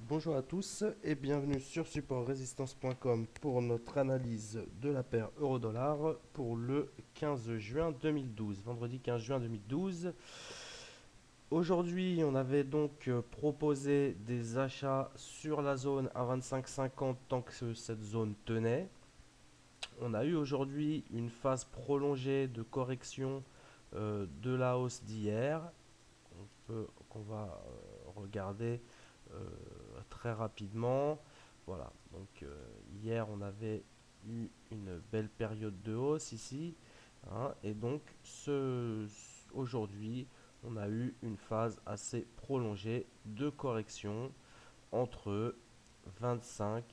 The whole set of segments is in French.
Bonjour à tous et bienvenue sur supportrésistance.com pour notre analyse de la paire euro-dollar pour le 15 juin 2012, vendredi 15 juin 2012. Aujourd'hui, on avait donc proposé des achats sur la zone à 25,50 tant que cette zone tenait. On a eu aujourd'hui une phase prolongée de correction de la hausse d'hier qu'on va regarder euh, très rapidement. Voilà, donc hier on avait eu une belle période de hausse ici, hein, et donc aujourd'hui on a eu une phase assez prolongée de correction entre 25,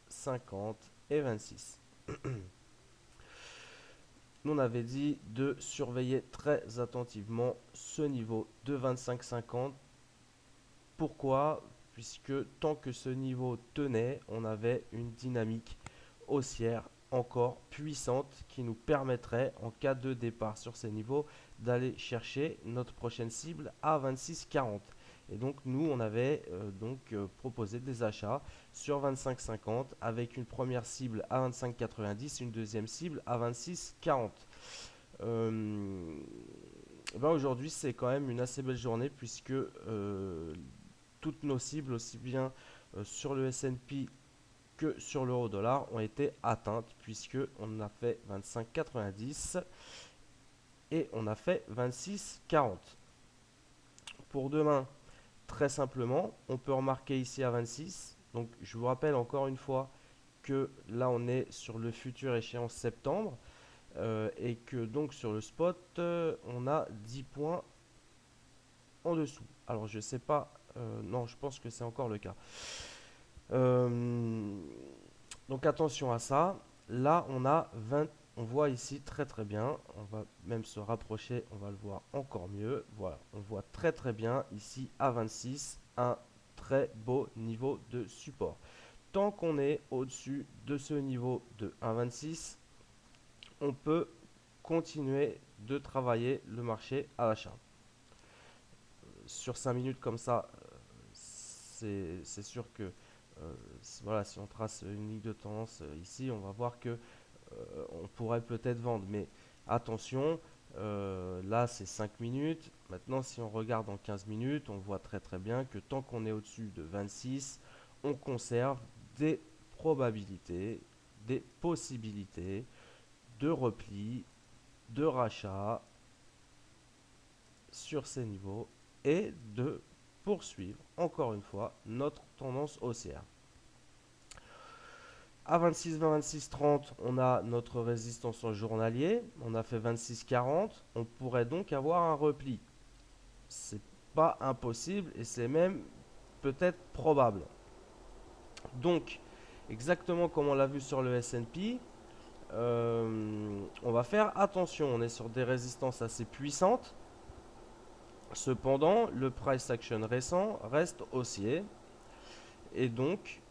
50 et 26. Nous on avait dit de surveiller très attentivement ce niveau de 25,50. Pourquoi? Puisque tant que ce niveau tenait, on avait une dynamique haussière encore puissante qui nous permettrait, en cas de départ sur ces niveaux, d'aller chercher notre prochaine cible à 26,40. Et donc nous, on avait proposé des achats sur 25,50 avec une première cible à 25,90, une deuxième cible à 26,40. Euh, Aujourd'hui, c'est quand même une assez belle journée puisque toutes nos cibles, aussi bien sur le S&P que sur l'euro dollar, ont été atteintes puisque on a fait 25,90 et on a fait 26,40. Pour demain, très simplement, on peut remarquer ici à 26. Donc je vous rappelle encore une fois que là on est sur le futur échéance septembre et que donc sur le spot on a 10 points en dessous. Alors je sais pas, non je pense que c'est encore le cas. Euh, donc attention à ça. Là, on a 20. On voit ici très très bien. On va même se rapprocher. On va le voir encore mieux. Voilà. On voit très très bien ici à 26 un très beau niveau de support. Tant qu'on est au-dessus de ce niveau de 1,26, on peut continuer de travailler le marché à l'achat. Sur 5 minutes comme ça, c'est sûr que voilà, si on trace une ligne de tendance ici, on va voir que on pourrait peut-être vendre. Mais attention, là c'est 5 minutes. Maintenant, si on regarde en 15 minutes, on voit très très bien que tant qu'on est au-dessus de 26, on conserve des probabilités, des possibilités de repli, de rachat sur ces niveaux et de poursuivre encore une fois notre tendance haussière. À 26, 20, 26, 30, on a notre résistance en journalier. On a fait 26, 40. On pourrait donc avoir un repli. C'est pas impossible et c'est même peut-être probable. Donc, exactement comme on l'a vu sur le S&P, on va faire attention. On est sur des résistances assez puissantes. Cependant, le price action récent reste haussier. Et donc,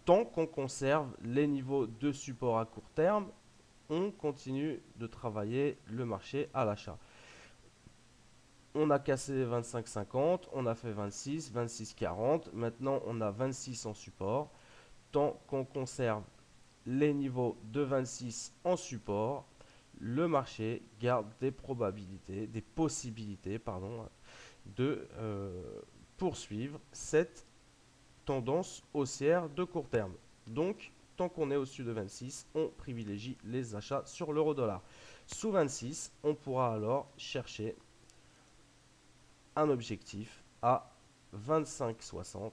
tant qu'on conserve les niveaux de support à court terme, on continue de travailler le marché à l'achat. On a cassé 25,50, on a fait 26, 26,40. Maintenant, on a 26 en support. Tant qu'on conserve les niveaux de 26 en support, le marché garde des probabilités, des possibilités, pardon, de poursuivre cette tendance haussière de court terme. Donc, tant qu'on est au-dessus de 26, on privilégie les achats sur l'euro dollar. Sous 26, on pourra alors chercher un objectif à 25,60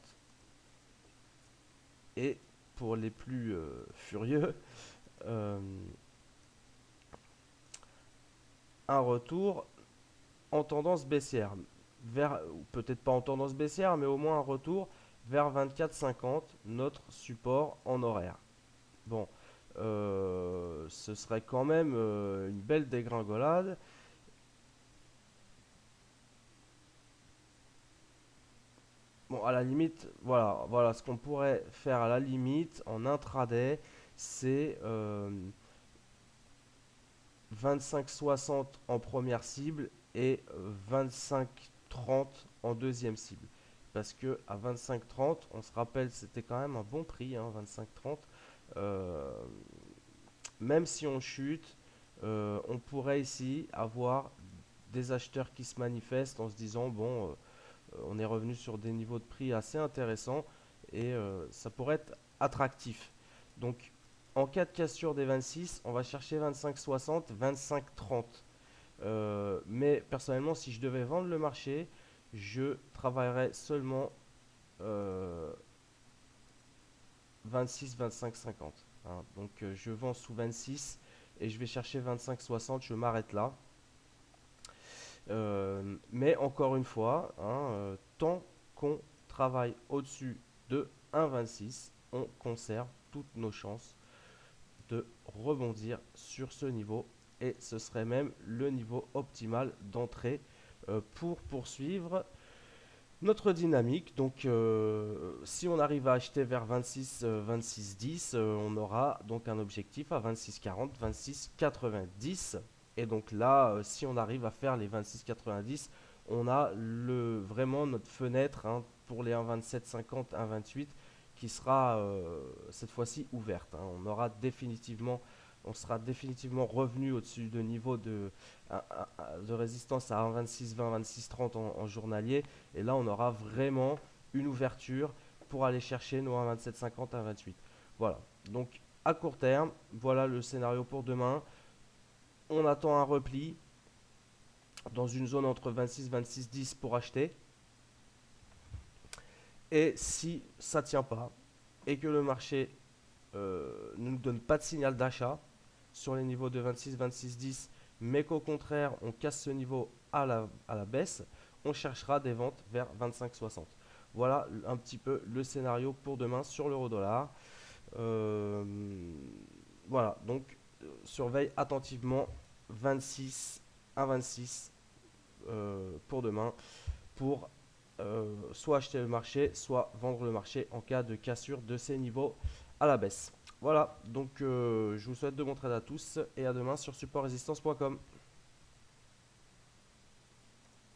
et pour les plus furieux, euh, un retour en tendance baissière, vers, peut-être pas en tendance baissière, mais au moins un retour vers 24,50, notre support en horaire. Bon, ce serait quand même une belle dégringolade. Bon, à la limite, voilà ce qu'on pourrait faire à la limite en intraday, c'est 25,60 en première cible et 25,30 en deuxième cible. parce que à 25,30, on se rappelle, c'était quand même un bon prix, hein, 25,30. Euh, Même si on chute, on pourrait ici avoir des acheteurs qui se manifestent en se disant, bon, on est revenu sur des niveaux de prix assez intéressants et ça pourrait être attractif. Donc, en cas de cassure des 26, on va chercher 25,60, 25,30. Mais personnellement, si je devais vendre le marché, je travaillerais seulement 26, 25, 50, hein. Donc je vends sous 26 et je vais chercher 25, 60, je m'arrête là. Mais encore une fois, hein, tant qu'on travaille au-dessus de 1,26, on conserve toutes nos chances de rebondir sur ce niveau et ce serait même le niveau optimal d'entrée pour poursuivre notre dynamique. Donc si on arrive à acheter vers 26, 26, 10, on aura donc un objectif à 26, 40, 26, 90. Et donc là, si on arrive à faire les 26, 90, on a vraiment notre fenêtre, hein, pour les 1,27, 50, 1,28 qui sera cette fois-ci ouverte, hein. On sera définitivement revenu au-dessus de niveau de résistance à 1,26, 20, 26, 30 en journalier. Et là, on aura vraiment une ouverture pour aller chercher nos 1,2750, 1,28. Voilà. Donc, à court terme, voilà le scénario pour demain. On attend un repli dans une zone entre 26, 26, 10 pour acheter. Et si ça ne tient pas et que le marché ne nous donne pas de signal d'achat sur les niveaux de 26, 26, 10, mais qu'au contraire, on casse ce niveau à la baisse, on cherchera des ventes vers 25, 60. Voilà un petit peu le scénario pour demain sur l'euro-dollar. Euh, voilà, donc surveille attentivement 26 à 26 pour demain pour soit acheter le marché, soit vendre le marché en cas de cassure de ces niveaux à la baisse. Voilà, donc je vous souhaite de bon trade à tous et à demain sur supportrésistance.com.